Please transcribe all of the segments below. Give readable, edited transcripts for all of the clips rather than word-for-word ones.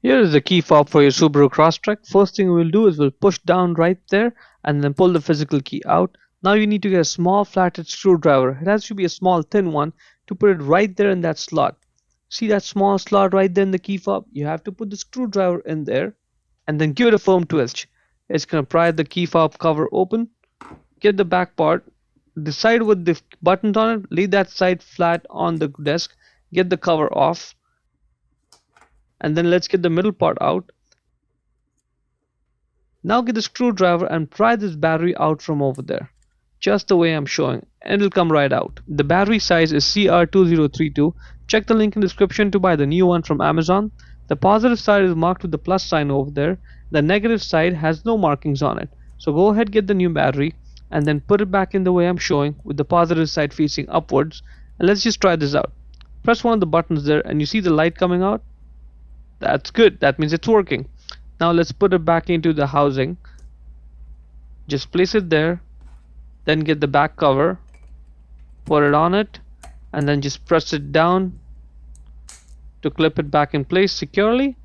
Here is the key fob for your Subaru Crosstrek. First thing we'll do is we'll push down right there and then pull the physical key out. Now you need to get a small flathead screwdriver. It has to be a small thin one to put it right there in that slot. See that small slot right there in the key fob? You have to put the screwdriver in there and then give it a firm twist. It's going to pry the key fob cover open. Get the back part. The side with the buttons on it, lay that side flat on the desk. Get the cover off. And then let's get the middle part out. Now get the screwdriver and pry this battery out from over there, just the way I'm showing, and it'll come right out. The battery size is CR2032. Check the link in the description to buy the new one from Amazon. The positive side is marked with the plus sign over there. The negative side has no markings on it. So go ahead, get the new battery and then put it back in the way I'm showing with the positive side facing upwards. And let's just try this out. Press one of the buttons there and you see the light coming out. That's good, that means it's working. Now let's put it back into the housing. Just place it there, then get the back cover, put it on it, and then just press it down to clip it back in place securely.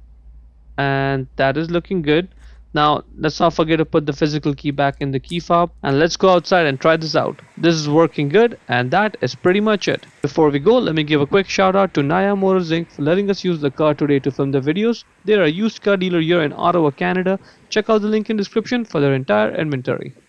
And that is looking good. Now let's not forget to put the physical key back in the key fob, and let's go outside and try this out. This is working good, and that is pretty much it. Before we go, let me give a quick shout out to Naya Motors Inc. for letting us use the car today to film the videos. They are a used car dealer here in Ottawa, Canada. Check out the link in description for their entire inventory.